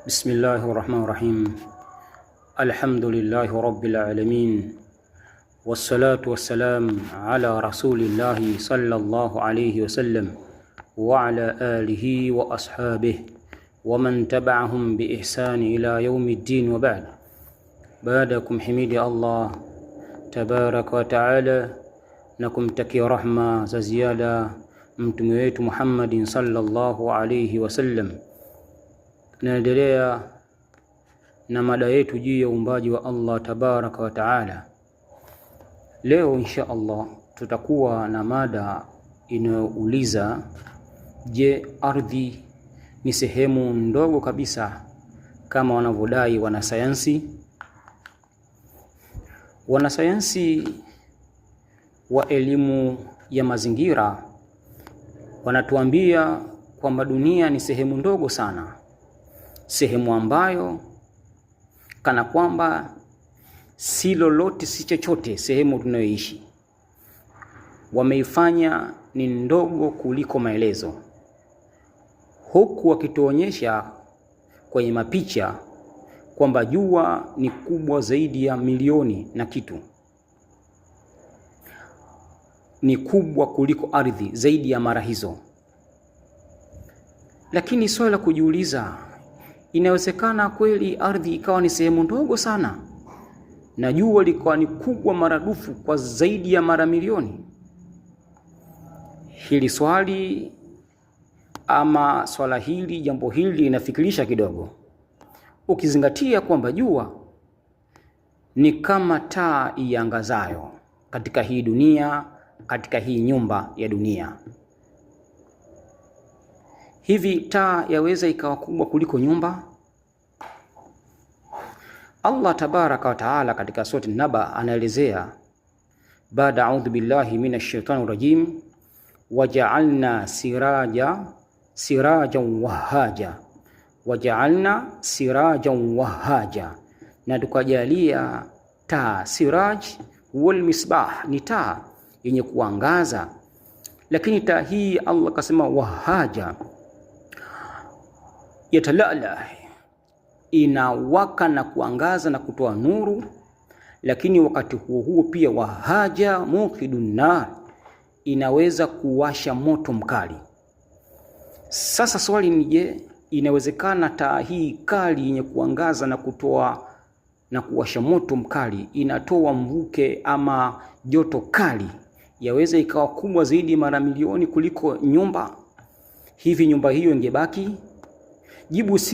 بسم الله الرحمن الرحيم. الحمد لله رب العالمين، والصلاة والسلام على رسول الله صلى الله عليه وسلم وعلى آله وأصحابه ومن تبعهم بإحسان إلى يوم الدين. وبعد، بعدكم حميد الله تبارك وتعالى نكم تكي رحمة زيادة متمويت محمد صلى الله عليه وسلم. Tunaendelea na mada yetu juu ya uumbaji wa Allah tabaraka wa taala. Leo insha Allah tutakuwa na mada inayouliza, je, ardhi ni sehemu ndogo kabisa kama wanavyodai wanasayansi? Wanasayansi wa elimu ya mazingira wanatuambia kwamba dunia ni sehemu ndogo sana, sehemu ambayo kana kwamba si lolote si chochote. Sehemu tunayoishi wameifanya ni ndogo kuliko maelezo, huku wakituonyesha kwenye mapicha kwamba jua ni kubwa zaidi ya milioni na kitu, ni kubwa kuliko ardhi zaidi ya mara hizo. Lakini swali la kujiuliza, inawezekana kweli ardhi ikawa ni sehemu ndogo sana na jua likawa ni kubwa maradufu kwa zaidi ya mara milioni? Hili swali ama swala hili, jambo hili linafikirisha kidogo, ukizingatia kwamba jua ni kama taa iangazayo katika hii dunia, katika hii nyumba ya dunia. Hivi taa yaweza ikawa kubwa kuliko nyumba? Allah tabaraka wa taala katika surati Naba anaelezea, baada a'udhu billahi minash shaitani rajim, waja'alna sirajan wahaja, na tukajalia taa. Siraj wal misbah ni taa yenye kuangaza, lakini taa hii Allah kasema wahaja, yatalala, inawaka na kuangaza na kutoa nuru, lakini wakati huo huo pia wahaja muqidun nar, inaweza kuwasha moto mkali. Sasa swali ni je, inawezekana taa hii kali yenye kuangaza na kutoa na kuwasha moto mkali, inatoa mvuke ama joto kali, yaweza ikawa kubwa zaidi mara milioni kuliko nyumba? Hivi nyumba hiyo ingebaki? Jibu si